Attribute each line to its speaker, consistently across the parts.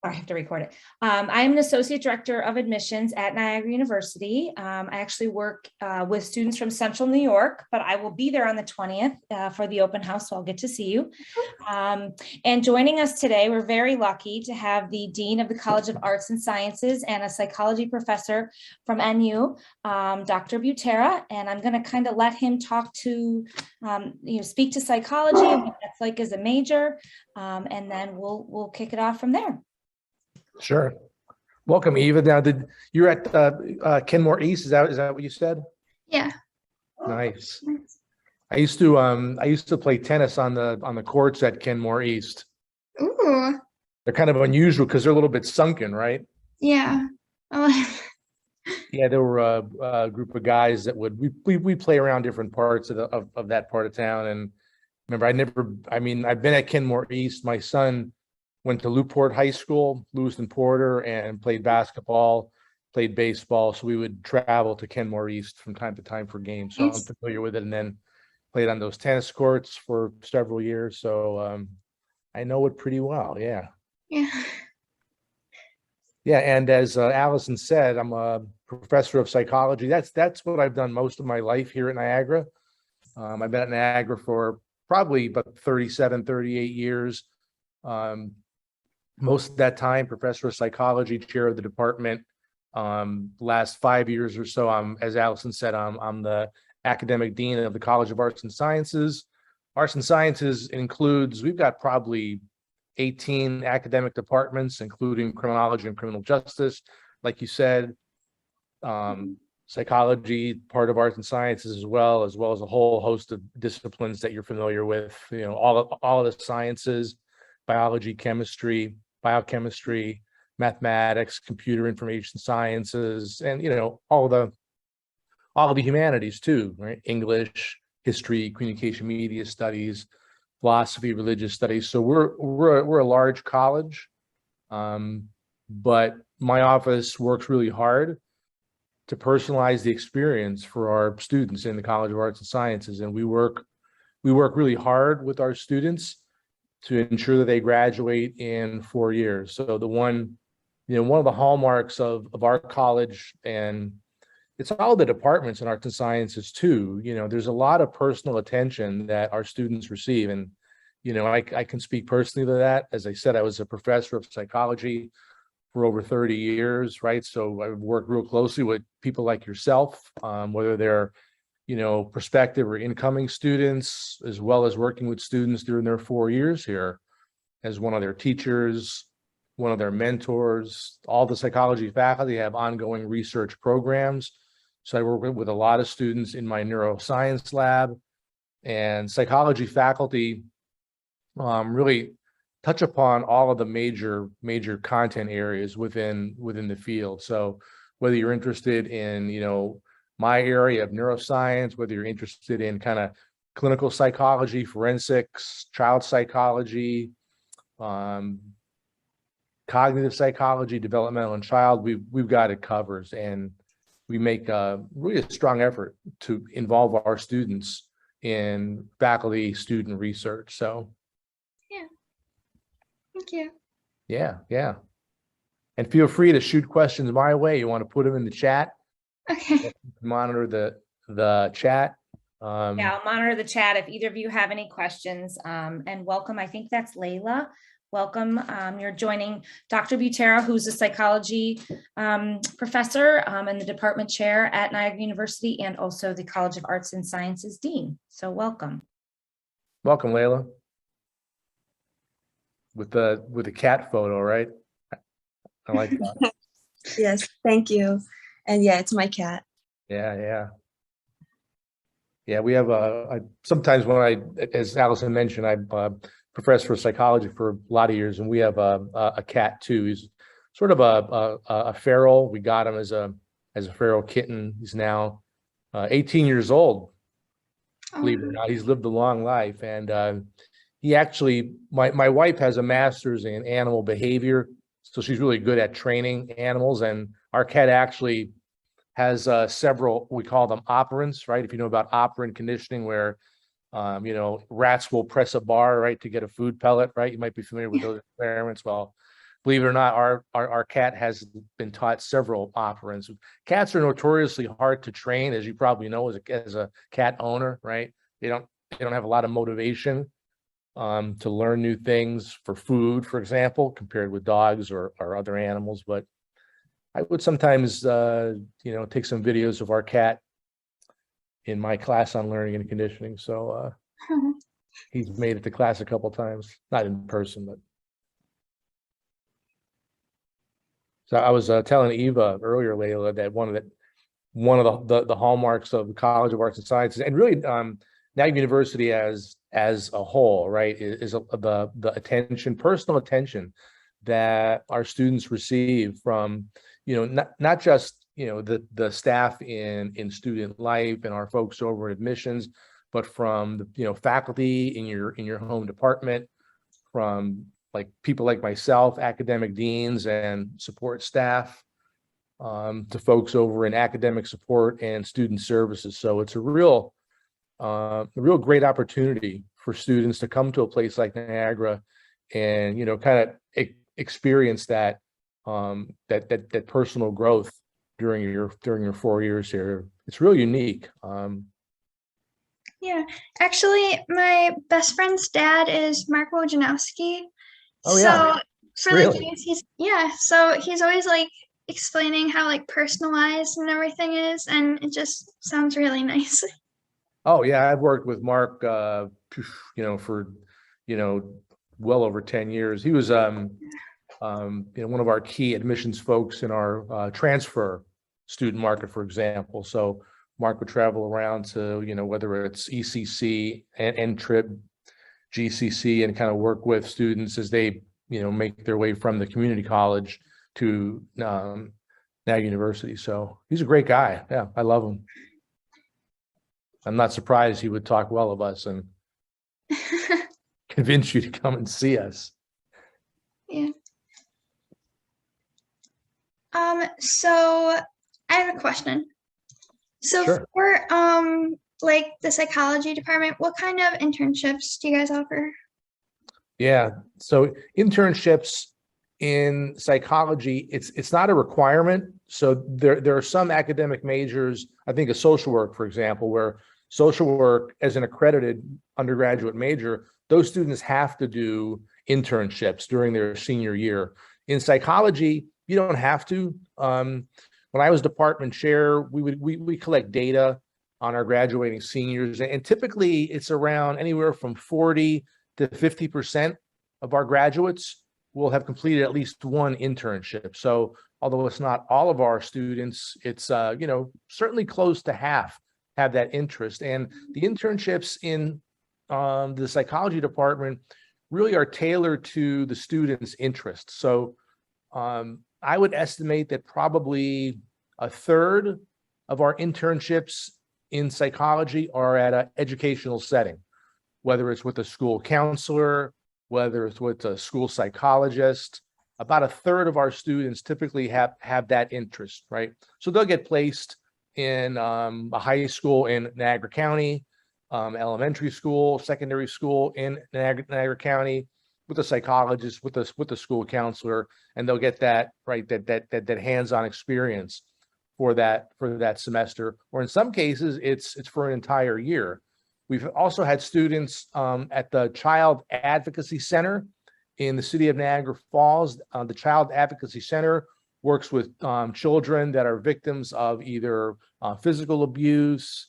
Speaker 1: I have to record it. I'm an associate director of admissions at Niagara University. I actually work with students from Central New York, but I will be there on the 20th for the open house, so I'll get to see you. And joining us today, we're very lucky to have the Dean of the College of Arts and Sciences and a psychology professor from NU, Dr. Butera, and I'm going to kind of let him talk to, speak to psychology and what that's like as a major, and then we'll kick it off from there.
Speaker 2: Sure. Welcome, Eva. Now, you're at Kenmore East? Is that what you said?
Speaker 3: Yeah.
Speaker 2: Nice. I used to play tennis on the courts at Kenmore East.
Speaker 3: Ooh.
Speaker 2: They're kind of unusual because they're a little bit sunken, right?
Speaker 3: Yeah.
Speaker 2: Yeah, there were a group of guys that we play around different parts of that part of town. And remember, I've been at Kenmore East. My son went to Newport High School, Lewiston Porter, and played basketball, played baseball. So we would travel to Kenmore East from time to time for games. So I'm familiar with it, and then played on those tennis courts for several years. So I know it pretty well. Yeah.
Speaker 3: Yeah.
Speaker 2: Yeah. And as Allison said, I'm a professor of psychology. That's what I've done most of my life here at Niagara. I've been at Niagara for probably about 37, 38 years. Most of that time, professor of psychology, chair of the department. Last 5 years or so, as Allison said, I'm the academic dean of the College of Arts and Sciences. Arts and Sciences includes, we've got probably 18 academic departments, including criminology and criminal justice, like you said, psychology, part of arts and sciences as well as a whole host of disciplines that you're familiar with, all of the sciences, biology, chemistry, biochemistry, mathematics, computer information sciences, and all of the humanities too, right? English, history, communication, media studies, philosophy, religious studies. So we're a large college, but my office works really hard to personalize the experience for our students in the College of Arts and Sciences, and we work really hard with our students to ensure that they graduate in 4 years. So one of the hallmarks of our college, and it's all the departments in arts and sciences too, there's a lot of personal attention that our students receive. And, I can speak personally to that. As I said, I was a professor of psychology for over 30 years, right? So I've worked real closely with people like yourself, whether they're prospective or incoming students, as well as working with students during their 4 years here as one of their teachers, one of their mentors. All the psychology faculty have ongoing research programs. So I work with a lot of students in my neuroscience lab, and psychology faculty really touch upon all of the major content areas within the field. So whether you're interested in, my area of neuroscience, whether you're interested in kind of clinical psychology, forensics, child psychology, cognitive psychology, developmental and child, we've got it covered, and we make really a strong effort to involve our students in faculty student research. So
Speaker 3: yeah, thank you.
Speaker 2: Yeah, and feel free to shoot questions my way. You want to put them in the chat.
Speaker 3: Okay.
Speaker 2: Monitor the chat.
Speaker 1: Yeah, I'll monitor the chat if either of you have any questions. And welcome, I think that's Layla. Welcome. You're joining Dr. Butera, who's a psychology professor and the department chair at Niagara University, and also the College of Arts and Sciences dean. So welcome.
Speaker 2: Welcome, Layla. With the cat photo, right? I like that.
Speaker 4: Yes, thank you. And yeah, it's my cat.
Speaker 2: Yeah. We have sometimes as Allison mentioned, I'm a professor of psychology for a lot of years, and we have a cat too. He's sort of a feral. We got him as a feral kitten. He's now 18 years old. Believe it or not, he's lived a long life, and he actually, my wife has a master's in animal behavior, so she's really good at training animals, and our cat actually has several, we call them operants, right? If you know about operant conditioning, where rats will press a bar, right, to get a food pellet, right? You might be familiar with those experiments. Well, believe it or not, our cat has been taught several operants. Cats are notoriously hard to train, as you probably know, as a cat owner, right? They don't have a lot of motivation to learn new things for food, for example, compared with dogs or other animals. But I would sometimes, take some videos of our cat in my class on learning and conditioning. So he's made it to class a couple times, not in person, but. So I was telling Eva earlier, Layla, that one of the hallmarks of the College of Arts and Sciences, and really Niagara University as a whole, right, is the attention, personal attention that our students receive from, not just the staff in student life and our folks over in admissions, but from the faculty in your home department, from like people like myself, academic deans and support staff, to folks over in academic support and student services. So it's a real great opportunity for students to come to a place like Niagara and kind of experience that that personal growth during your 4 years here. It's really unique.
Speaker 3: Yeah, actually, my best friend's dad is Mark Wojnowski.
Speaker 2: Oh, yeah.
Speaker 3: So for like
Speaker 2: Really?
Speaker 3: so he's always like explaining how like personalized and everything is, and it just sounds really nice.
Speaker 2: Oh yeah, I've worked with Mark, for well over 10 years. He was one of our key admissions folks in our transfer student market, for example. So Mark would travel around to whether it's ECC and Trip, GCC, and kind of work with students as they make their way from the community college to Niagara University. So he's a great guy. Yeah, I love him. I'm not surprised he would talk well of us and convince you to come and see us.
Speaker 3: Yeah. So I have a question. So
Speaker 2: Sure.
Speaker 3: for like the psychology department, what kind of internships do you guys offer?
Speaker 2: Yeah. So internships in psychology, it's not a requirement. So there are some academic majors, I think of social work, for example, where social work as an accredited undergraduate major, those students have to do internships during their senior year. In psychology, you don't have to. When I was department chair, we collect data on our graduating seniors, and typically it's around anywhere from 40 to 50% of our graduates will have completed at least one internship. So although it's not all of our students, it's certainly close to half have that interest. And the internships in the psychology department really are tailored to the students' interests. So I would estimate that probably a third of our internships in psychology are at an educational setting, whether it's with a school counselor, whether it's with a school psychologist. About a third of our students typically have that interest, right? So they'll get placed in a high school in Niagara County, elementary school, secondary school in Niagara County, with a psychologist, with a school counselor, and they'll get that that hands-on experience for that semester, or in some cases it's for an entire year. We've also had students at the Child Advocacy Center in the city of Niagara Falls. The Child Advocacy Center works with children that are victims of either physical abuse,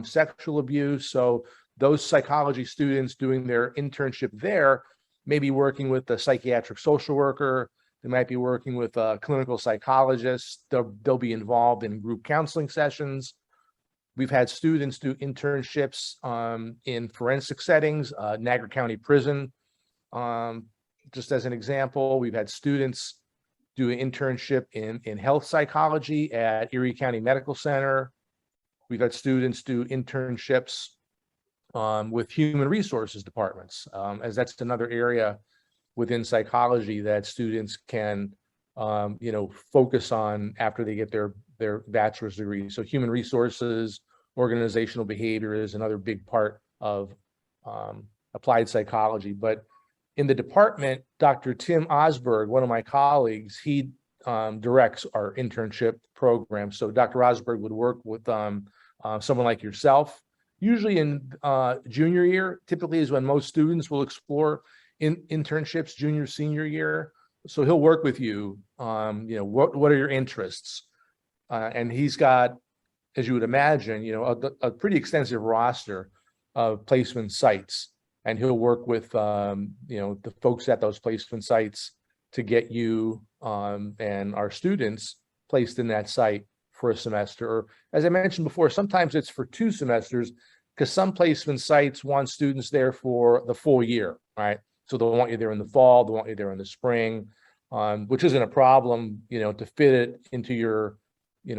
Speaker 2: sexual abuse. So those psychology students doing their internship there may be working with a psychiatric social worker. They might be working with a clinical psychologist. They'll be involved in group counseling sessions. We've had students do internships in forensic settings, Niagara County Prison. Just as an example, we've had students do an internship in health psychology at Erie County Medical Center. We've had students do internships with human resources departments, as that's another area within psychology that students can, focus on after they get their bachelor's degree. So human resources, organizational behavior is another big part of applied psychology. But in the department, Dr. Tim Osberg, one of my colleagues, he directs our internship program. So Dr. Osberg would work with someone like yourself. Usually in junior year, typically is when most students will explore internships, junior, senior year. So he'll work with you. What are your interests? And he's got, as you would imagine, a pretty extensive roster of placement sites. And he'll work with, the folks at those placement sites to get you and our students placed in that site for a semester. Or as I mentioned before, sometimes it's for 2 semesters because some placement sites want students there for the full year, right? So they'll want you there in the fall, they'll want you there in the spring, which isn't a problem, to fit it into your,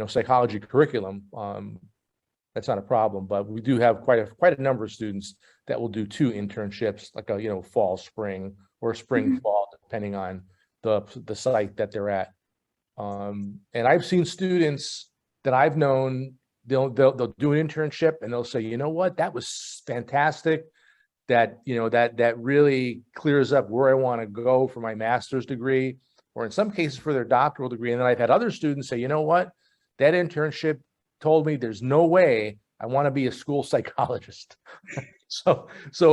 Speaker 2: psychology curriculum. That's not a problem, but we do have quite a number of students that will do 2 internships, like a, fall, spring, or spring, fall, depending on the site that they're at. And I've seen students that I've known, they'll do an internship and they'll say, you know what, that was fantastic. That, that really clears up where I want to go for my master's degree, or in some cases for their doctoral degree. And then I've had other students say, you know what, that internship told me there's no way I want to be a school psychologist. So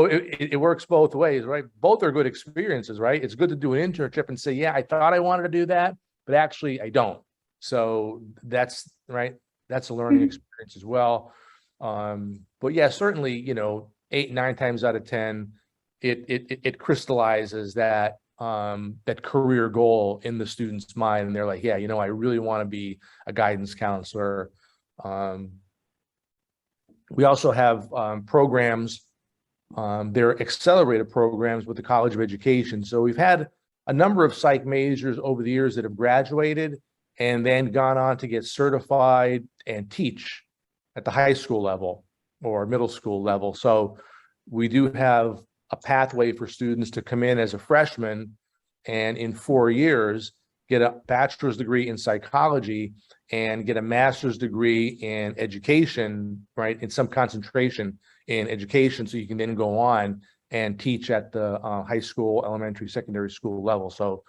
Speaker 2: it works both ways, right? Both are good experiences, right? It's good to do an internship and say, yeah, I thought I wanted to do that, but actually I don't. So that's right. That's a learning experience as well. But yeah, certainly, 8, 9 times out of 10, it crystallizes that that career goal in the student's mind, and they're like, yeah, I really want to be a guidance counselor. We also have programs. They're accelerated programs with the College of Education. So we've had a number of psych majors over the years that have graduated and then gone on to get certified and teach at the high school level or middle school level. So we do have a pathway for students to come in as a freshman and in 4 years get a bachelor's degree in psychology and get a master's degree in education, right? In some concentration in education, so you can then go on and teach at the high school, elementary, secondary school level. So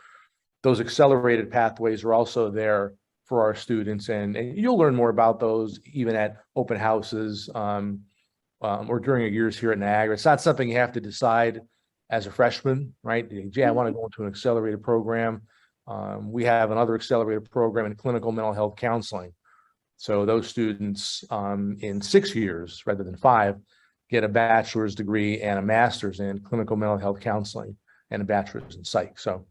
Speaker 2: those accelerated pathways are also there for our students, and you'll learn more about those even at open houses or during your years here at Niagara. It's not something you have to decide as a freshman, right? Yeah, I want to go into an accelerated program. We have another accelerated program in clinical mental health counseling. So those students in 6 years rather than 5 get a bachelor's degree and a master's in clinical mental health counseling and a bachelor's in psych. So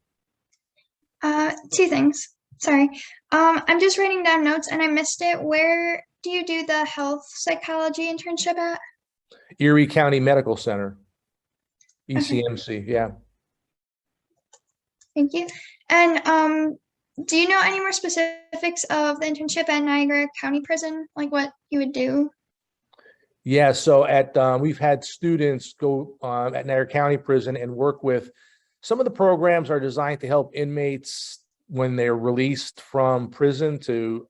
Speaker 3: 2 things. Sorry. I'm just writing down notes and I missed it. Where do you do the health psychology internship at?
Speaker 2: Erie County Medical Center,
Speaker 3: Okay.
Speaker 2: ECMC, yeah.
Speaker 3: Thank you. And do you know any more specifics of the internship at Niagara County Prison, like what you would do?
Speaker 2: Yeah, so we've had students go at Niagara County Prison and work with, some of the programs are designed to help inmates when they're released from prison to,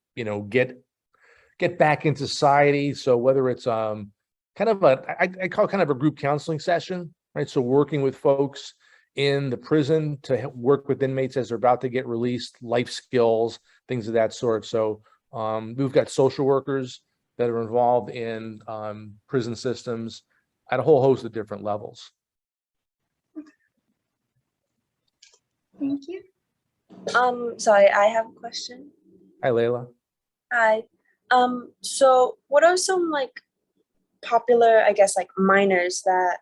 Speaker 2: get back into society. So whether it's kind of I call it kind of a group counseling session, right? So working with folks in the prison to work with inmates as they're about to get released, life skills, things of that sort. So we've got social workers that are involved in prison systems at a whole host of different levels.
Speaker 3: Thank you.
Speaker 4: Sorry, I have a question.
Speaker 2: Hi, Layla.
Speaker 4: Hi. So what are some popular, I guess, minors that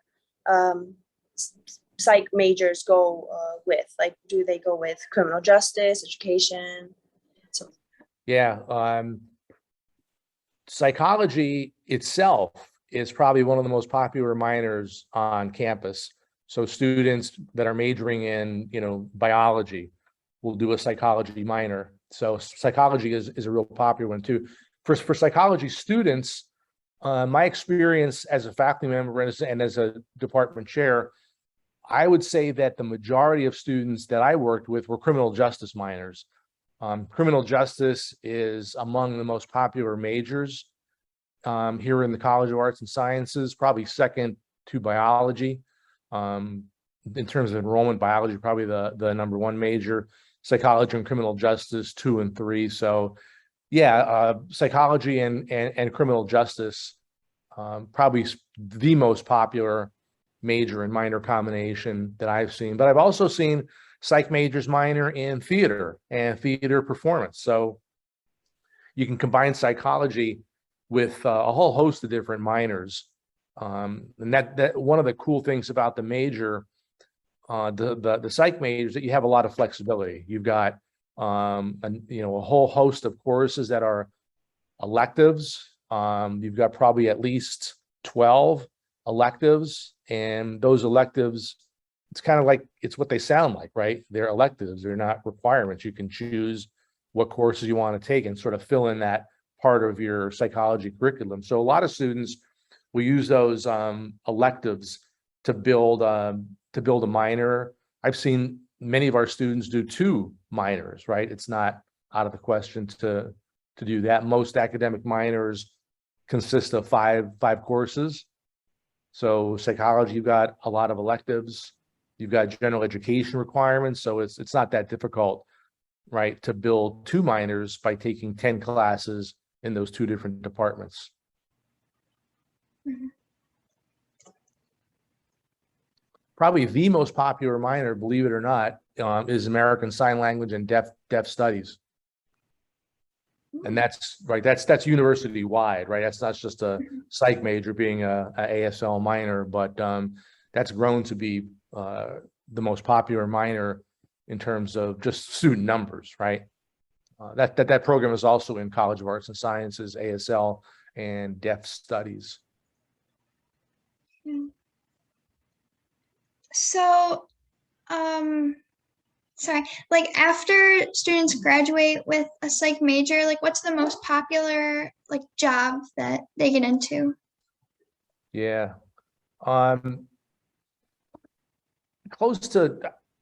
Speaker 4: psych majors go with? Do they go with criminal justice, education? So
Speaker 2: Yeah, psychology itself is probably one of the most popular minors on campus. So students that are majoring in, biology will do a psychology minor. So psychology is a real popular one too. For psychology students, my experience as a faculty member and as a department chair, I would say that the majority of students that I worked with were criminal justice minors. Criminal justice is among the most popular majors here in the College of Arts and Sciences, probably second to biology. in terms of enrollment, biology, probably the number one major, psychology and criminal justice, 2 and 3. So yeah, psychology and criminal justice, probably the most popular major and minor combination that I've seen. But I've also seen psych majors minor in theater and theater performance. So you can combine psychology with a whole host of different minors. And that one of the cool things about the major, the psych major, is that you have a lot of flexibility. You've got a whole host of courses that are electives. You've got probably at least 12 electives, and those electives, it's kind of like, it's what they sound like, right? They're electives, they're not requirements. You can choose what courses you want to take and sort of fill in that part of your psychology curriculum. So a lot of students will use those electives to build a minor. I've seen many of our students do 2 minors, right? It's not out of the question to do that. Most academic minors consist of five courses. So psychology, you've got a lot of electives. You've got general education requirements. So it's not that difficult, right, to build 2 minors by taking 10 classes in those 2 different departments.
Speaker 3: Mhm.
Speaker 2: Probably the most popular minor, believe it or not, is American Sign Language and Deaf Studies. And that's right. That's university wide, right? That's not just a psych major being a ASL minor, but that's grown to be the most popular minor in terms of just student numbers, right? That program is also in College of Arts and Sciences, ASL, and Deaf Studies.
Speaker 3: So, sorry, like after students graduate with a psych major, like what's the most popular like job that they get into?
Speaker 2: Yeah. Close to,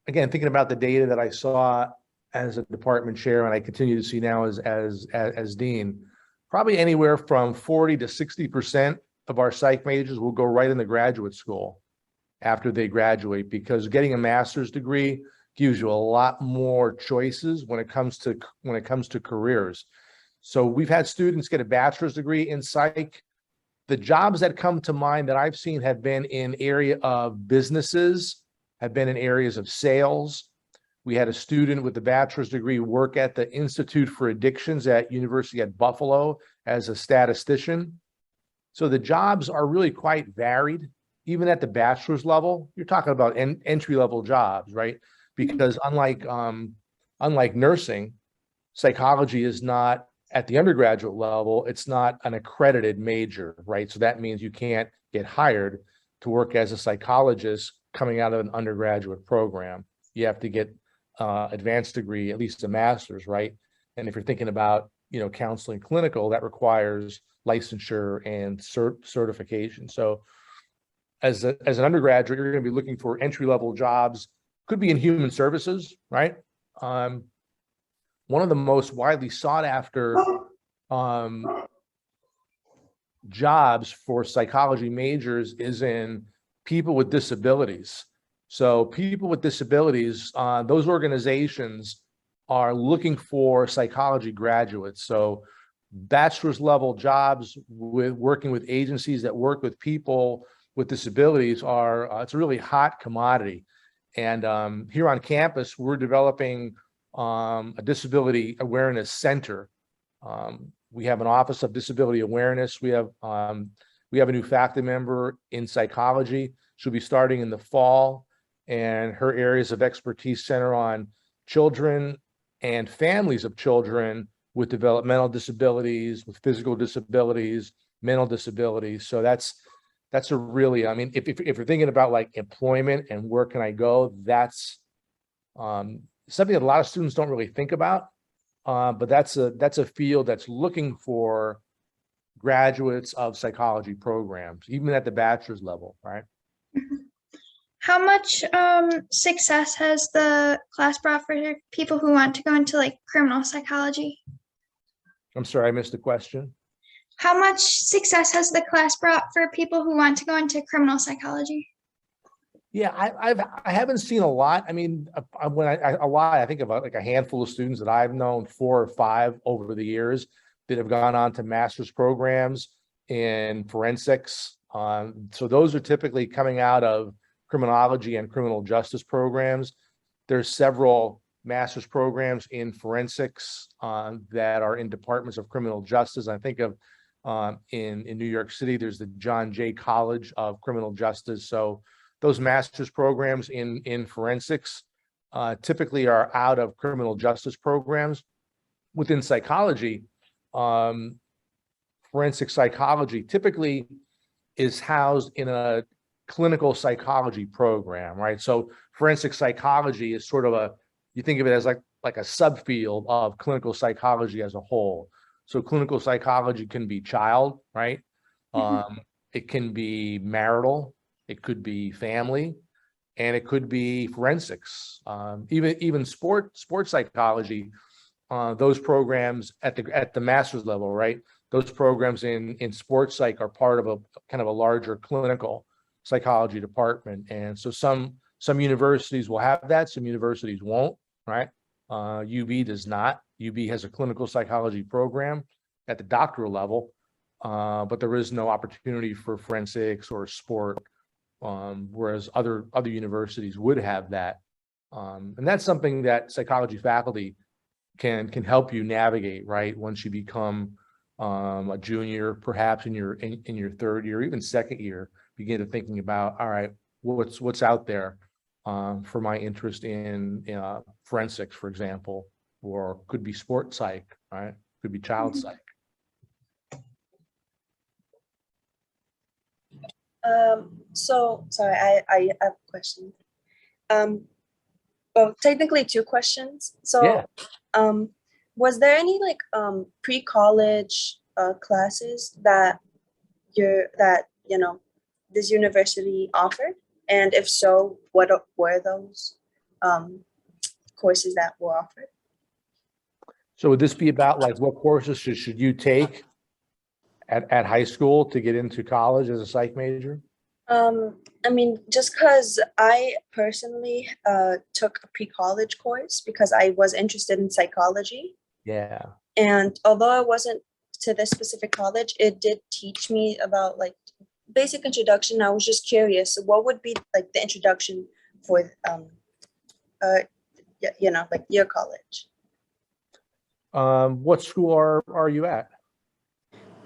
Speaker 2: again, thinking about the data that I saw as a department chair and I continue to see now as dean, probably anywhere from 40 to 60% of our psych majors will go right into graduate school after they graduate, because getting a master's degree gives you a lot more choices when it comes to careers. So we've had students get a bachelor's degree in psych. The jobs that come to mind that I've seen have been in area of businesses, have been in areas of sales. We had a student with a bachelor's degree work at the Institute for Addictions at University at Buffalo as a statistician. So the jobs are really quite varied, even at the bachelor's level. You're talking about entry-level jobs, right? Because unlike nursing, psychology is not at the undergraduate level, it's not an accredited major, right? So that means you can't get hired to work as a psychologist coming out of an undergraduate program. You have to get advanced degree, at least a master's, right? And if you're thinking about, counseling clinical, that requires licensure and certification. So as an undergraduate, you're going to be looking for entry-level jobs, could be in human services, right? One of the most widely sought after jobs for psychology majors is in people with disabilities. So people with disabilities, those organizations are looking for psychology graduates. So bachelor's level jobs with working with agencies that work with people with disabilities are, it's a really hot commodity. And here on campus, we're developing a disability awareness center. We have an Office of Disability Awareness. We have a new faculty member in psychology. She'll be starting in the fall, and her areas of expertise center on children and families of children with developmental disabilities, with physical disabilities, mental disabilities. So that's a really, I mean, if you're thinking about like employment and where can I go, that's something that a lot of students don't really think about. But that's a field that's looking for graduates of psychology programs, even at the bachelor's level, right?
Speaker 3: How much success has the class brought for people who want to go into like criminal psychology?
Speaker 2: I'm sorry, I missed the question.
Speaker 3: How much success has the class brought for people who want to go into criminal psychology?
Speaker 2: Yeah, I haven't seen a lot. I mean, a lot, I think about like a handful of students that I've known, 4 or 5 over the years that have gone on to master's programs in forensics. So those are typically coming out of criminology and criminal justice programs. There's several master's programs in forensics that are in departments of criminal justice. I think of in New York City, there's the John Jay College of Criminal Justice. So those master's programs in forensics typically are out of criminal justice programs. Within psychology, forensic psychology typically is housed in a clinical psychology program, right? So forensic psychology is sort of you think of it as like a subfield of clinical psychology as a whole. So clinical psychology can be child, right? It can be marital, it could be family, and it could be forensics. Even sports psychology, those programs at the master's level, right? Those programs in sports psych are part of a kind of a larger clinical psychology department. And so some universities will have that, some universities won't, right? UB does not. UB has a clinical psychology program at the doctoral level, but there is no opportunity for forensics or sport, whereas other universities would have that. And that's something that psychology faculty can help you navigate, right? Once you become a junior, perhaps in your 3rd year, even 2nd year, begin to thinking about, all right, what's out there for my interest in forensics, for example, or could be sport psych, right? Could be child psych.
Speaker 4: So sorry, I have a question. Well, technically 2 questions. So
Speaker 2: Yeah.
Speaker 4: Was there any like pre-college classes that this university offered? And if so, what were those courses that were offered?
Speaker 2: So would this be about like what courses should you take at high school to get into college as a psych major?
Speaker 4: I mean, just because I personally took a pre-college course because I was interested in psychology.
Speaker 2: Yeah.
Speaker 4: And although I wasn't to this specific college, it did teach me about like basic introduction. I was just curious, what would be like the introduction for like your college?
Speaker 2: What school are you at?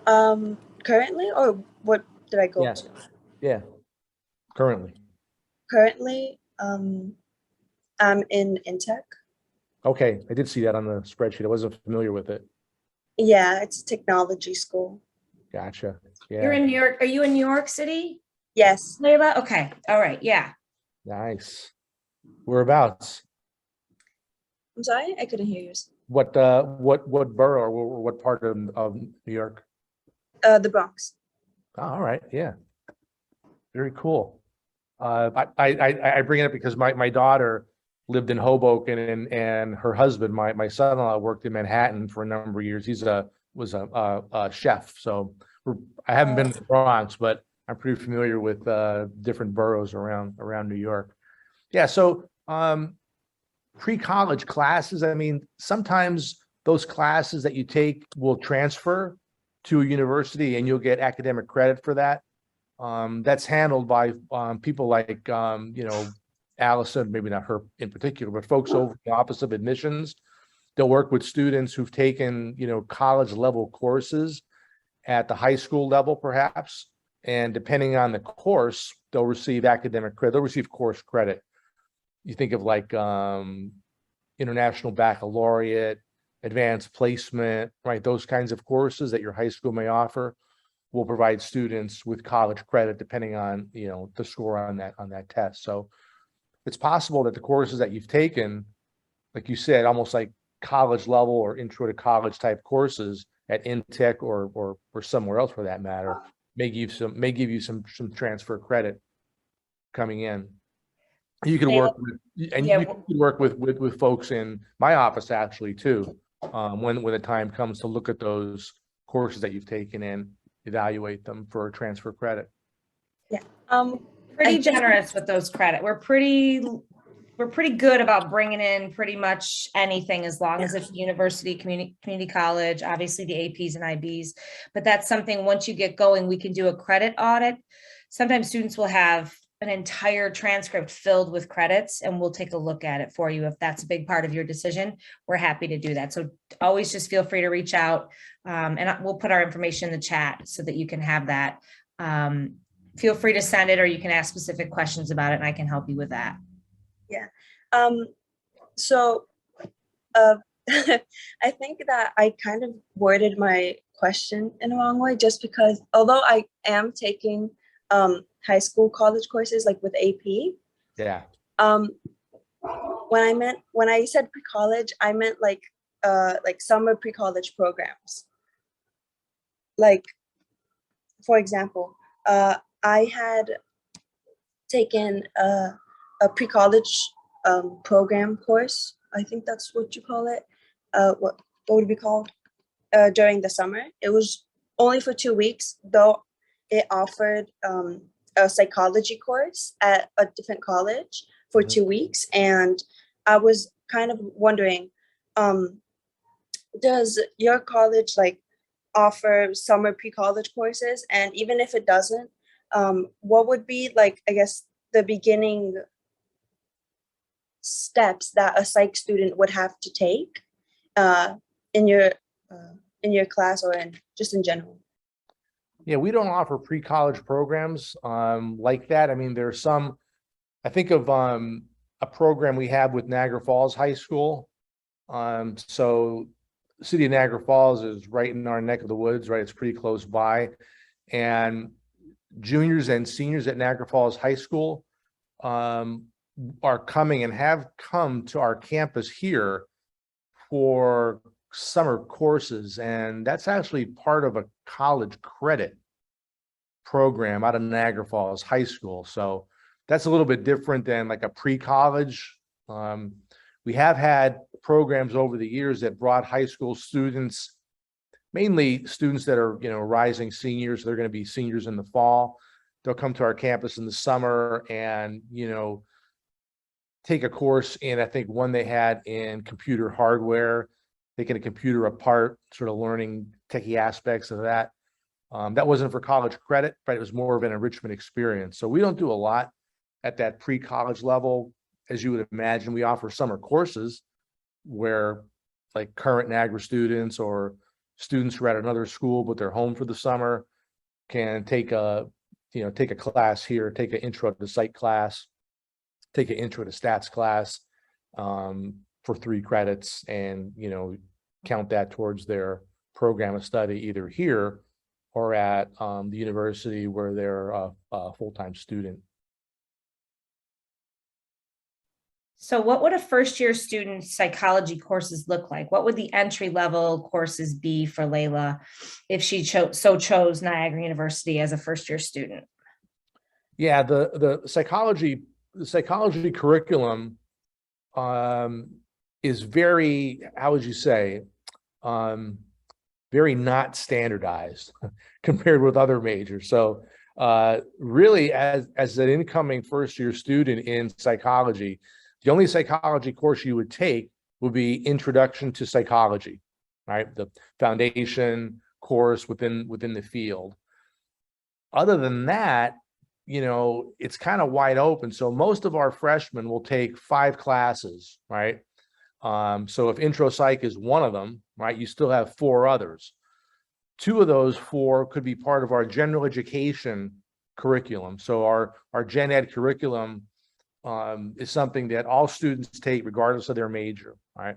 Speaker 4: Currently, or what did I go
Speaker 2: Yeah.
Speaker 4: to?
Speaker 2: Yeah. Currently.
Speaker 4: Currently, I'm in Intech.
Speaker 2: Okay, I did see that on the spreadsheet. I wasn't familiar with it.
Speaker 4: Yeah, it's a technology school.
Speaker 2: Gotcha.
Speaker 1: You're
Speaker 2: Yeah.
Speaker 1: in New York. Are you in New York City,
Speaker 4: Yes.
Speaker 1: Layla? Okay. All right. Yeah.
Speaker 2: Nice. Whereabouts?
Speaker 4: I'm sorry, I couldn't hear you.
Speaker 2: What borough or what part of New York?
Speaker 4: The Bronx.
Speaker 2: Oh, all right. Yeah. Very cool. I bring it up because my daughter lived in Hoboken and her husband, my son-in-law, worked in Manhattan for a number of years. Was a chef. So I haven't been to the Bronx, but I'm pretty familiar with different boroughs around New York. Yeah. So pre-college classes, I mean, sometimes those classes that you take will transfer to a university and you'll get academic credit for that. That's handled by people like, Allison, maybe not her in particular, but folks over in the Office of Admissions. They'll work with students who've taken, college level courses at the high school level, perhaps. And depending on the course, they'll receive academic credit. They'll receive course credit. You think of like International Baccalaureate, Advanced Placement, right? Those kinds of courses that your high school may offer will provide students with college credit depending on, the score on that test. So it's possible that the courses that you've taken, like you said, almost like college level or intro to college type courses at Intech or somewhere else for that matter, may give you some transfer credit coming in. You can work with, and
Speaker 1: Yeah.
Speaker 2: you can work with folks in my office actually too, when the time comes to look at those courses that you've taken and evaluate them for transfer credit.
Speaker 4: Yeah.
Speaker 1: Pretty
Speaker 3: think-
Speaker 1: generous with those credit. We're pretty good about bringing in pretty much anything as long as it's university, community college, obviously the APs and IBs. But that's something, once you get going, we can do a credit audit. Sometimes students will have an entire transcript filled with credits, and we'll take a look at it for you. If that's a big part of your decision, we're happy to do that. So always just feel free to reach out, and we'll put our information in the chat so that you can have that. Feel free to send it, or you can ask specific questions about it, and I can help you with that.
Speaker 4: Yeah. So I think that I kind of worded my question in the wrong way, just because although I am taking high school college courses like with AP,
Speaker 2: Yeah.
Speaker 4: when I said pre-college, I meant like summer pre-college programs. Like, for example, I had taken a pre-college program course. I think that's what you call it. What would it be called? During the summer. It was only for 2 weeks, though it offered a psychology course at a different college for 2 weeks. And I was kind of wondering, does your college like offer summer pre-college courses? And even if it doesn't, what would be like, I guess, the beginning steps that a psych student would have to take in your class, or just in general?
Speaker 2: Yeah, we don't offer pre-college programs like that. I mean, there's some, I think of a program we have with Niagara Falls High School. So the city of Niagara Falls is right in our neck of the woods, right? It's pretty close by. And juniors and seniors at Niagara Falls High School are coming and have come to our campus here for summer courses. And that's actually part of a college credit program out of Niagara Falls High School. So that's a little bit different than like a pre-college. We have had programs over the years that brought high school students, mainly students that are, rising seniors. They're going to be seniors in the fall. They'll come to our campus in the summer and, take a course in, I think one they had in computer hardware, taking a computer apart, sort of learning techie aspects of that. That wasn't for college credit, but it was more of an enrichment experience. So we don't do a lot at that pre-college level. As you would imagine, we offer summer courses where like current Niagara students or students who are at another school, but they're home for the summer, can take a class here, take an intro to psych class, take an intro to stats class for 3 credits, and, count that towards their program of study either here or at the university where they're a full-time student.
Speaker 1: So what would a first-year student psychology courses look like? What would the entry-level courses be for Layla if she chose Niagara University as a first-year student?
Speaker 2: Yeah, the psychology curriculum is very, how would you say, very not standardized compared with other majors. So really, as an incoming first-year student in psychology, the only psychology course you would take would be Introduction to Psychology, right? The foundation course within the field. Other than that, it's kind of wide open. So most of our freshmen will take 5 classes, right? So if intro psych is one of them, right, you still have 4 others. 2 of those 4 could be part of our general education curriculum. So our gen ed curriculum is something that all students take regardless of their major, right?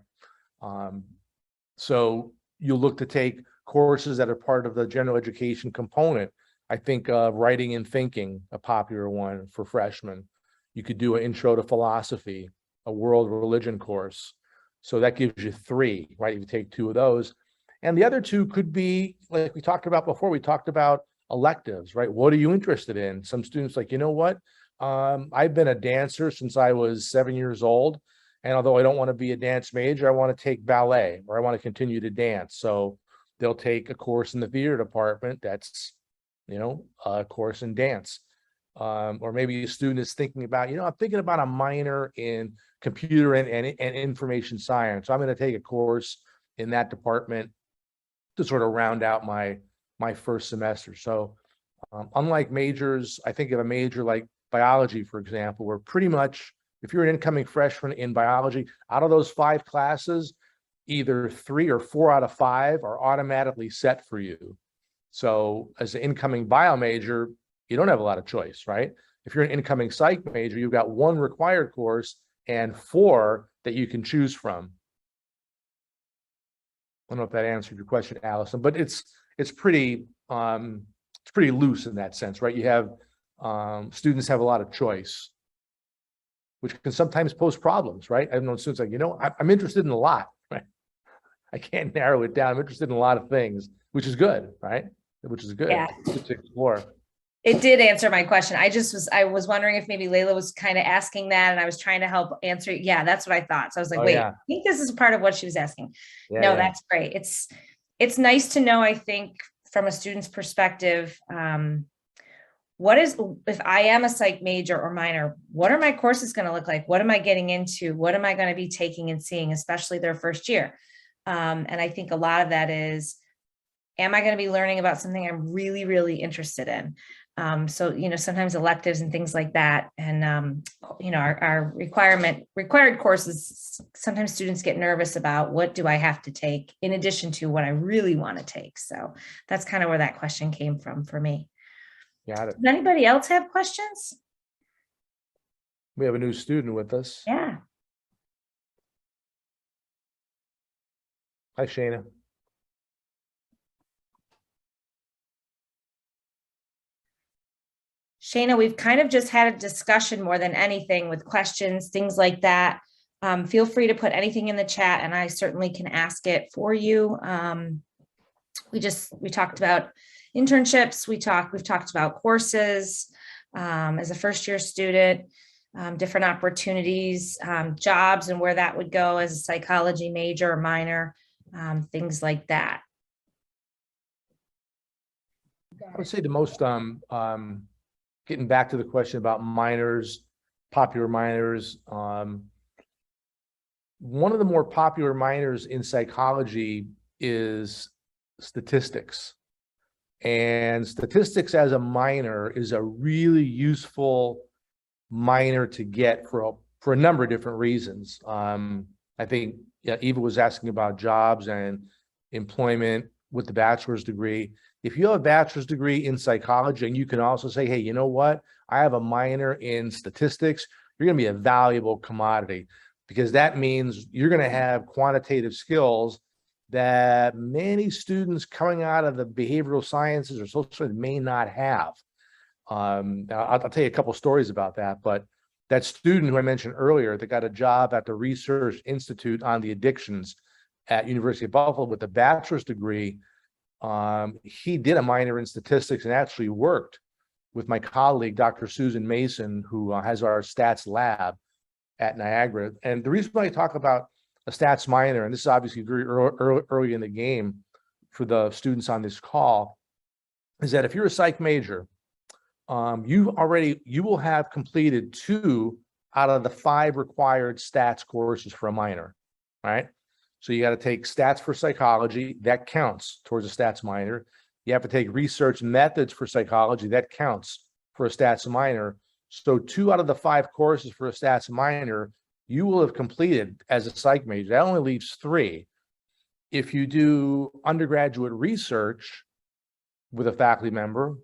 Speaker 2: So you'll look to take courses that are part of the general education component. I think writing and thinking, a popular one for freshmen. You could do an intro to philosophy, a world religion course. So that gives you 3, right? If you take 2 of those. And the other 2 could be, like we talked about before, we talked about electives, right? What are you interested in? Some students like, you know what? I've been a dancer since I was 7 years old. And although I don't want to be a dance major, I want to take ballet, or I want to continue to dance. So they'll take a course in the theater department that's, a course in dance. or maybe a student is thinking about, I'm thinking about a minor in computer and information science. So I'm going to take a course in that department to sort of round out my first semester. So unlike majors, I think of a major like biology, for example, where pretty much if you're an incoming freshman in biology, out of those 5 classes, either 3 or 4 out of 5 are automatically set for you. So as an incoming bio major, you don't have a lot of choice, right? If you're an incoming psych major, you've got 1 required course and 4 that you can choose from. I don't know if that answered your question, Allison, but it's pretty loose in that sense, right? You have students have a lot of choice, which can sometimes pose problems, right? I've known students like, I'm interested in a lot, right? I can't narrow it down. I'm interested in a lot of things, which is good, right? Which is good to explore.
Speaker 1: It did answer my question. I was wondering if maybe Layla was kind of asking that, and I was trying to help answer. Yeah, that's what I thought. So I was like, wait, I think this is part of what she was asking. No, that's great. It's nice to know, I think, from a student's perspective, if I am a psych major or minor, what are my courses going to look like? What am I getting into? What am I going to be taking and seeing, especially their first year? And I think a lot of that is, am I going to be learning about something I'm really, really interested in? So, sometimes electives and things like that. And, our required courses, sometimes students get nervous about what do I have to take in addition to what I really want to take. So that's kind of where that question came from for me.
Speaker 2: Got it.
Speaker 1: Does anybody else have questions?
Speaker 2: We have a new student with us.
Speaker 1: Yeah.
Speaker 2: Hi, Shayna.
Speaker 1: Shayna, we've kind of just had a discussion more than anything with questions, things like that. Feel free to put anything in the chat and I certainly can ask it for you. We talked about internships. We've talked about courses as a first year student, different opportunities, jobs and where that would go as a psychology major or minor, things like that.
Speaker 2: I would say the most, getting back to the question about minors, popular minors, one of the more popular minors in psychology is statistics. And statistics as a minor is a really useful minor to get for a number of different reasons. I think Eva was asking about jobs and employment with the bachelor's degree. If you have a bachelor's degree in psychology and you can also say, hey, you know what? I have a minor in statistics, you're going to be a valuable commodity because that means you're going to have quantitative skills that many students coming out of the behavioral sciences or social sciences may not have. I'll tell you a couple stories about that, but that student who I mentioned earlier that got a job at the Research Institute on the Addictions at University of Buffalo with a bachelor's degree, he did a minor in statistics and actually worked with my colleague, Dr. Susan Mason, who has our stats lab at Niagara. And the reason why I talk about a stats minor, and this is obviously very early in the game for the students on this call, is that if you're a psych major, you will have completed 2 out of the 5 required stats courses for a minor, right? So you got to take stats for psychology, that counts towards a stats minor. You have to take research methods for psychology, that counts for a stats minor. So 2 out of the 5 courses for a stats minor, you will have completed as a psych major. That only leaves 3. If you do undergraduate research with a faculty member,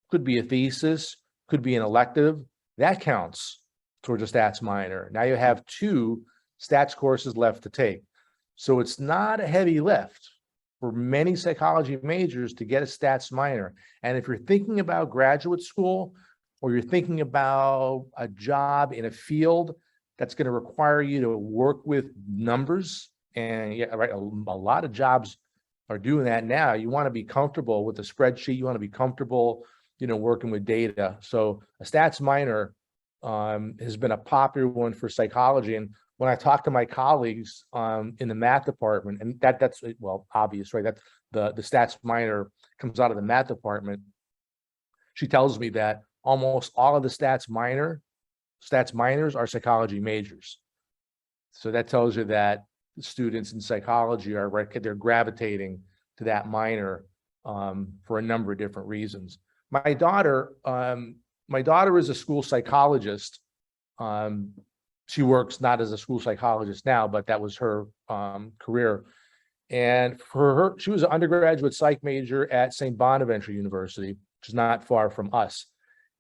Speaker 2: could be a thesis, could be an elective, that counts towards a stats minor. Now you have 2 stats courses left to take. So it's not a heavy lift for many psychology majors to get a stats minor. And if you're thinking about graduate school or you're thinking about a job in a field that's going to require you to work with numbers, and yeah, right, a lot of jobs are doing that now. You want to be comfortable with a spreadsheet. You want to be comfortable, working with data. So a stats minor has been a popular one for psychology. And when I talk to my colleagues in the math department, and that's obvious, right? That the stats minor comes out of the math department. She tells me that almost all of the stats minors are psychology majors. So that tells you that students in psychology they're gravitating to that minor for a number of different reasons. My daughter is a school psychologist. She works not as a school psychologist now, but that was her career. And for her, she was an undergraduate psych major at St. Bonaventure University, which is not far from us.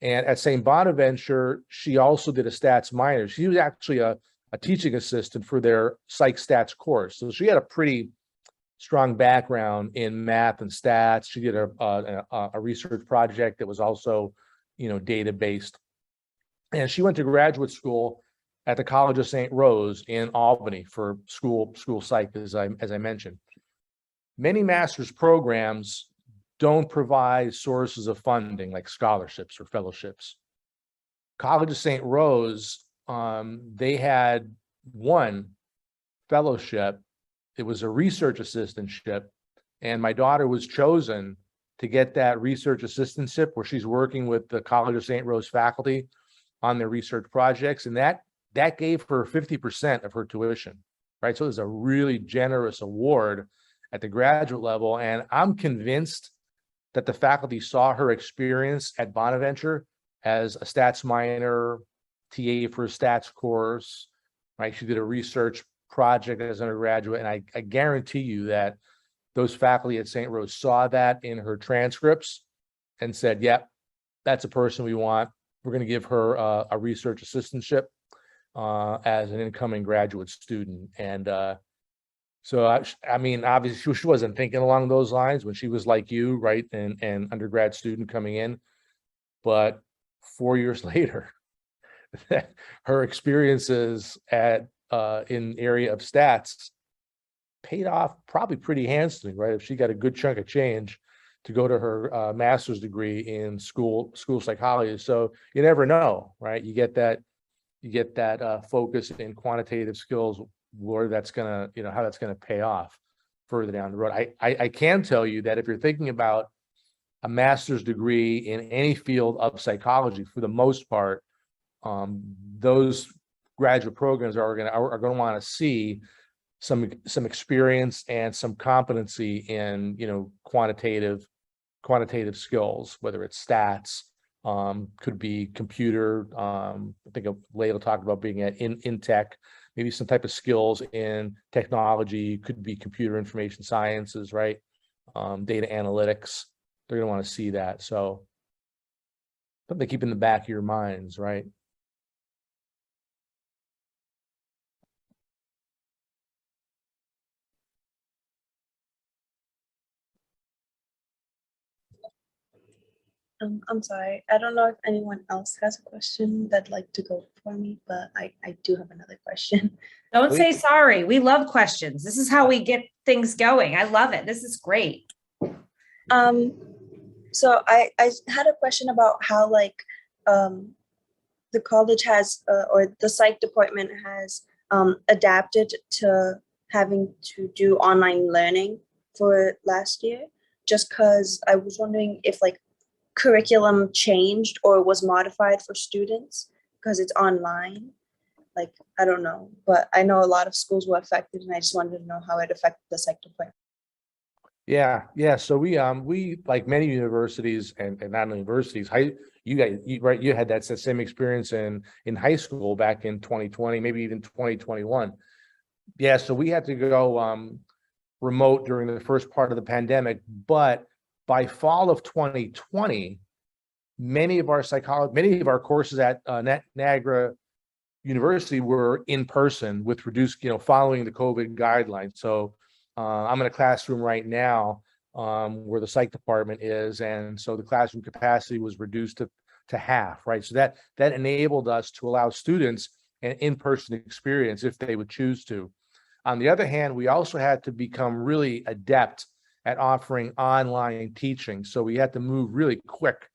Speaker 2: And at St. Bonaventure, she also did a stats minor. She was actually a teaching assistant for their psych stats course. So she had a pretty strong background in math and stats. She did a research project that was also, data based. And she went to graduate school at the College of St. Rose in Albany for school psych, as I mentioned. Many master's programs don't provide sources of funding like scholarships or fellowships. College of St. Rose, they had one fellowship. It was a research assistantship, and my daughter was chosen to get that research assistantship where she's working with the College of St. Rose faculty on their research projects, and that gave her 50% of her tuition, right? So it was a really generous award at the graduate level, and I'm convinced that the faculty saw her experience at Bonaventure as a stats minor, TA for a stats course, right? She did a research project as an undergraduate, and I guarantee you that those faculty at St. Rose saw that in her transcripts and said, yep, that's a person we want. We're going to give her a research assistantship as an incoming graduate student. And so, I mean, obviously she wasn't thinking along those lines when she was like you, right? And undergrad student coming in. But 4 years later, her experiences in area of stats paid off probably pretty handsomely, right? If she got a good chunk of change to go to her master's degree in school psychology. So you never know, right? You get that focus in quantitative skills, where that's gonna, how that's gonna pay off further down the road. I can tell you that if you're thinking about a master's degree in any field of psychology, for the most part, those graduate programs are going to want to see some experience and some competency in quantitative skills, whether it's stats, could be computer. I think Layla talked about being in tech, maybe some type of skills in technology, could be computer information sciences, right? Data analytics. They're going to want to see that. So something to keep in the back of your minds, right?
Speaker 4: I'm sorry. I don't know if anyone else has a question that'd like to go for me, but I do have another question.
Speaker 1: Don't say sorry. We love questions. This is how we get things going. I love it. This is great.
Speaker 4: So I had a question about how the college has or the psych department has adapted to having to do online learning for last year, just because I was wondering if curriculum changed or was modified for students because it's online. I don't know, but I know a lot of schools were affected, and I just wanted to know how it affected the psych department.
Speaker 2: Yeah. So we like many universities and not only universities, you had that same experience in high school back in 2020, maybe even 2021. Yeah, so we had to go remote during the first part of the pandemic, but by fall of 2020, many of our courses at Niagara University were in person with reduced, following the COVID guidelines. So I'm in a classroom right now where the psych department is, and so the classroom capacity was reduced to half, right? So that enabled us to allow students an in-person experience if they would choose to. On the other hand, we also had to become really adept at offering online teaching. So we had to move really quick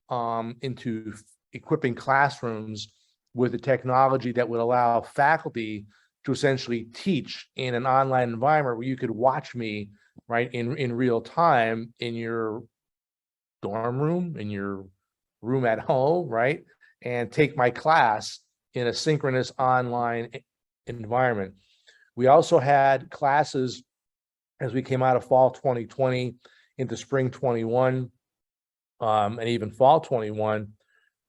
Speaker 2: into equipping classrooms with the technology that would allow faculty to essentially teach in an online environment where you could watch me, right, in real time in your dorm room, in your room at home, right? And take my class in a synchronous online environment. We also had classes as we came out of fall 2020 into spring 21, and even fall 21,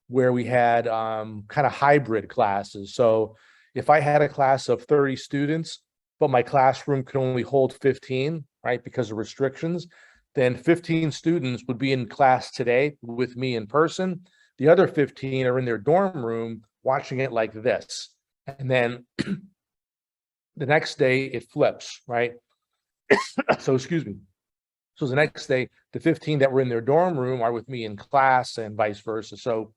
Speaker 2: where we had kind of hybrid classes. So if I had a class of 30 students, but my classroom could only hold 15, right, because of restrictions, then 15 students would be in class today with me in person. The other 15 are in their dorm room watching it like this. And then the next day it flips, right? So, excuse me. So the next day, the 15 that were in their dorm room are with me in class and vice versa. So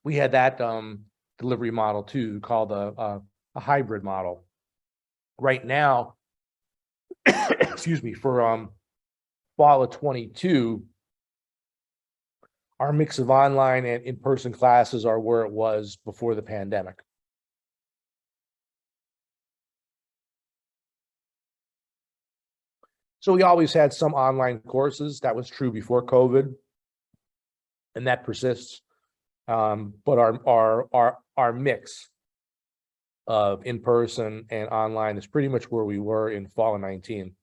Speaker 2: we had that delivery model too, called a hybrid model. Right now, excuse me, for fall of 22, our mix of online and in-person classes are where it was before the pandemic. So we always had some online courses. That was true before COVID, and that persists. But our mix of in-person and online is pretty much where we were in fall of 19.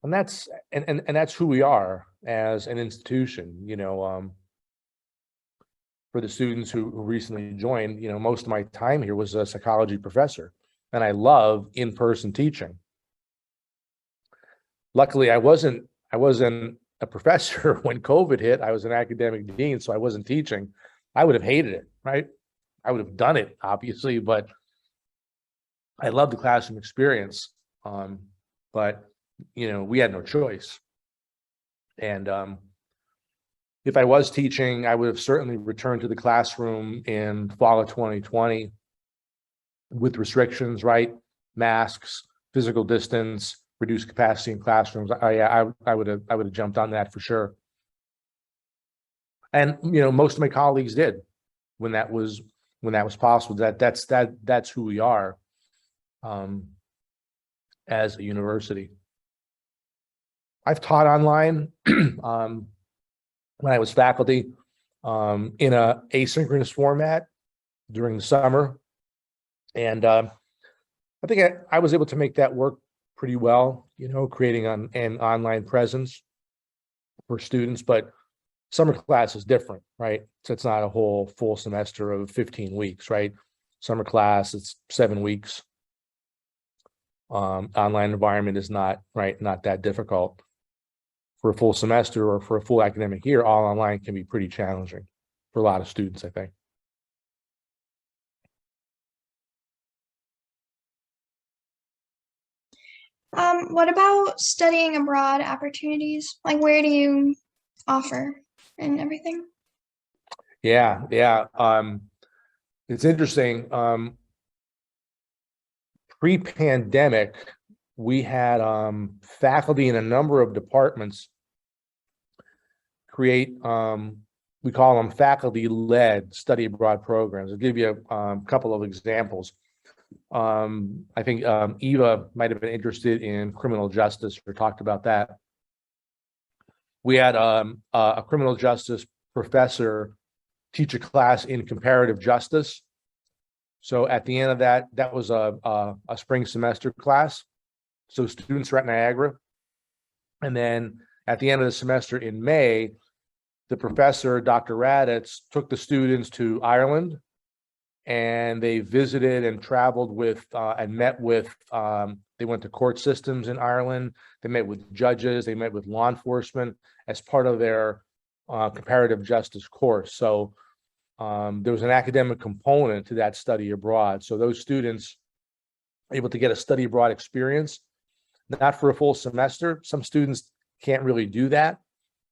Speaker 2: And that's who we are as an institution. You know, for the students who recently joined, you know, most of my time here was a psychology professor, and I love in-person teaching. Luckily, I wasn't a professor when COVID hit. I was an academic dean, so I wasn't teaching. I would have hated it, right? I would have done it, obviously, but I love the classroom experience. But you know, we had no choice. And if I was teaching, I would have certainly returned to the classroom in fall of 2020 with restrictions, right? Masks, physical distance, reduced capacity in classrooms. I would have jumped on that for sure. And you know, most of my colleagues did when that was possible. That's who we are as a university. I've taught online when I was faculty in a asynchronous format during the summer, and I think I was able to make that work pretty well. You know, creating an online presence for students, but summer class is different, right? So it's not a whole full semester of 15 weeks, right? Summer class, it's 7 weeks. Online environment is not that difficult. For a full semester or for a full academic year, all online can be pretty challenging for a lot of students, I think.
Speaker 3: What about studying abroad opportunities? Like, where do you offer and everything?
Speaker 2: Yeah. It's interesting. Pre-pandemic, we had faculty in a number of departments create, we call them faculty-led study abroad programs. I'll give you a couple of examples. I think Eva might have been interested in criminal justice or talked about that. We had a criminal justice professor teach a class in comparative justice. So at the end of that was a spring semester class. So students are at Niagara. And then at the end of the semester in May, the professor, Dr. Raditz, took the students to Ireland, and they visited and traveled with and met with, they went to court systems in Ireland. They met with judges, they met with law enforcement as part of their comparative justice course. So there was an academic component to that study abroad. So those students able to get a study abroad experience, not for a full semester. Some students can't really do that,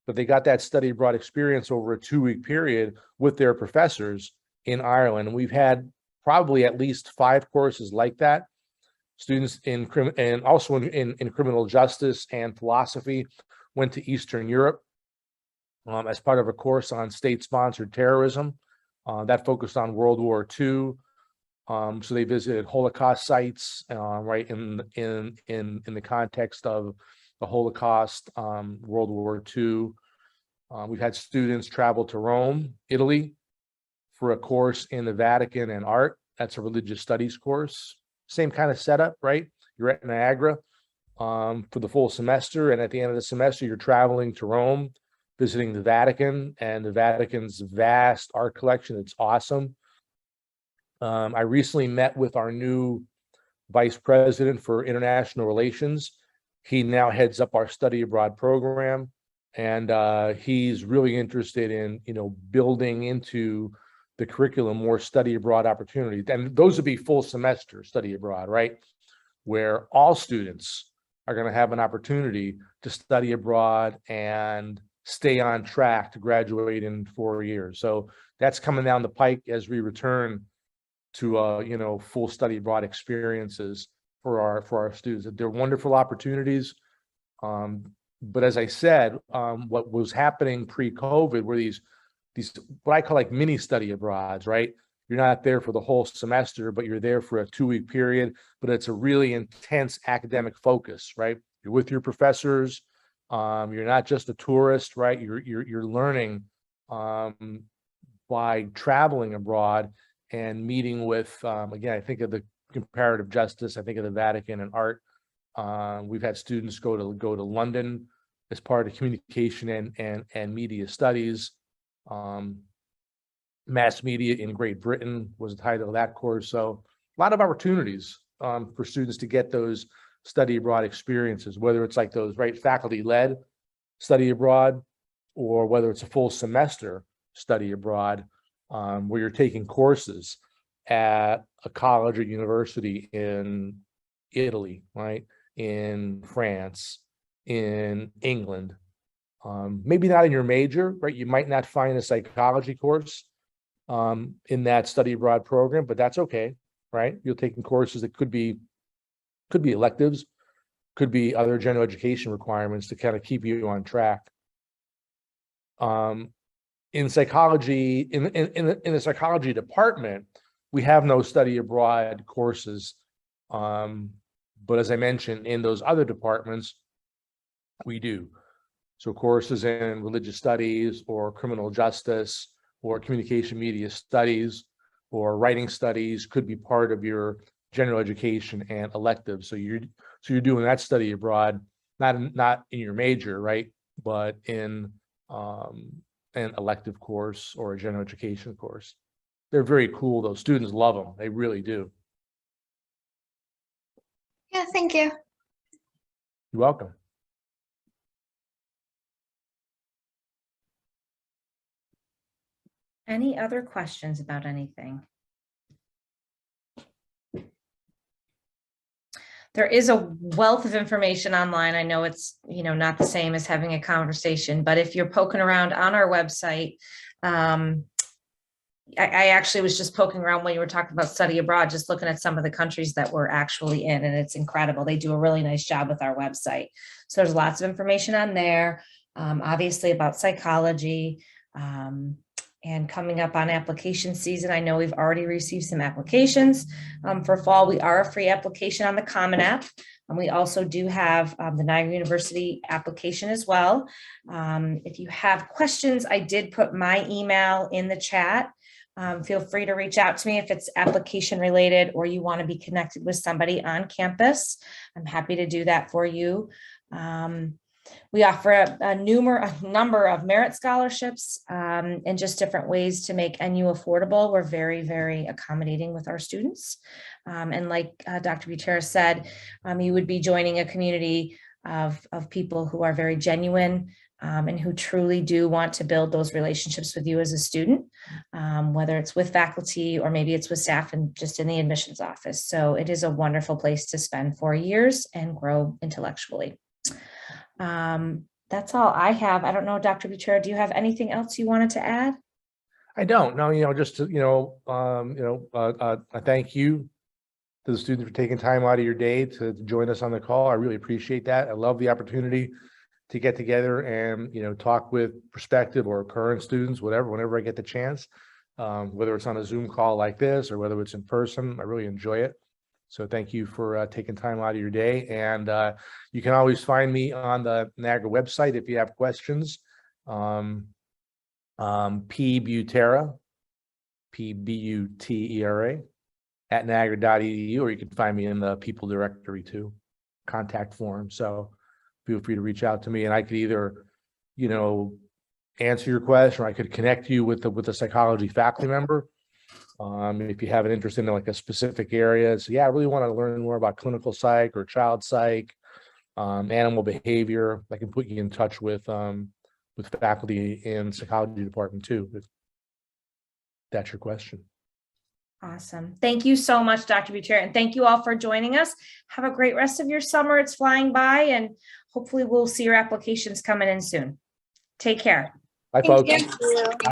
Speaker 2: but they got that study abroad experience over a 2-week period with their professors in Ireland. And we've had probably at least 5 courses like that. Students in criminal justice and philosophy went to Eastern Europe as part of a course on state-sponsored terrorism that focused on World War II. So they visited Holocaust sites, right, in the context of the Holocaust, World War II. We've had students travel to Rome, Italy, for a course in the Vatican and art. That's a religious studies course. Same kind of setup, right? You're at Niagara for the full semester, and at the end of the semester, you're traveling to Rome, visiting the Vatican and the Vatican's vast art collection. It's awesome. I recently met with our new vice president for international relations. He now heads up our study abroad program, and he's really interested in, building into the curriculum more study abroad opportunities. And those would be full semester study abroad, right? Where all students are going to have an opportunity to study abroad and stay on track to graduate in 4 years. So that's coming down the pike as we return to full study abroad experiences for our students. They're wonderful opportunities. But as I said, what was happening pre-COVID were these what I call like mini study abroads, right? You're not there for the whole semester, but you're there for a 2-week period, but it's a really intense academic focus, right? You're with your professors. You're not just a tourist, right? You're learning by traveling abroad and meeting with, again, I think of the comparative justice, I think of the Vatican and art. We've had students go to London as part of communication and media studies. Mass media in Great Britain was the title of that course. So a lot of opportunities for students to get those study abroad experiences, whether it's like those faculty-led study abroad, or whether it's a full semester study abroad, where you're taking courses at a college or university in Italy, right? In France, in England. Maybe not in your major, right? You might not find a psychology course in that study abroad program, but that's okay, right? You're taking courses that could be electives, could be other general education requirements to kind of keep you on track. In psychology, in the psychology department, we have no study abroad courses. But as I mentioned, in those other departments, we do. So courses in religious studies or criminal justice or communication media studies or writing studies could be part of your general education and electives. So you're doing that study abroad, not in your major, right? But in an elective course or a general education course. They're very cool, though. Students love them. They really do.
Speaker 3: Yeah, thank you.
Speaker 2: You're welcome.
Speaker 1: Any other questions about anything? There is a wealth of information online. I know it's, not the same as having a conversation, but if you're poking around on our website, I actually was just poking around when you were talking about study abroad, just looking at some of the countries that we're actually in, and it's incredible. They do a really nice job with our website. So there's lots of information on there, obviously about psychology, and coming up on application season. I know we've already received some applications for fall. We are a free application on the Common App. And we also do have the Niagara University application as well. If you have questions, I did put my email in the chat. Feel free to reach out to me if it's application related or you want to be connected with somebody on campus. I'm happy to do that for you. We offer a number of merit scholarships and just different ways to make NU affordable. We're very, very accommodating with our students. And like Dr. Butera said, you would be joining a community of people who are very genuine and who truly do want to build those relationships with you as a student, whether it's with faculty or maybe it's with staff and just in the admissions office. So it is a wonderful place to spend 4 years and grow intellectually. That's all I have. I don't know, Dr. Butera, do you have anything else you wanted to add?
Speaker 2: I don't. No, just to, I thank you to the students for taking time out of your day to join us on the call. I really appreciate that. I love the opportunity to get together and, talk with prospective or current students, whenever I get the chance, whether it's on a Zoom call like this or whether it's in person. I really enjoy it. So thank you for taking time out of your day. And you can always find me on the Niagara website if you have questions. P Butera, PBUTERA at niagara.edu, or you can find me in the people directory too, contact form. So feel free to reach out to me, and I could either, answer your question, or I could connect you with the psychology faculty member. If you have an interest in like a specific area, so yeah, I really want to learn more about clinical psych or child psych, animal behavior, I can put you in touch with faculty in psychology department too, if that's your question.
Speaker 1: Awesome. Thank you so much, Dr. Butera, and thank you all for joining us. Have a great rest of your summer. It's flying by, and hopefully we'll see your applications coming in soon. Take care.
Speaker 2: Bye,
Speaker 3: Thank
Speaker 2: folks.
Speaker 3: you.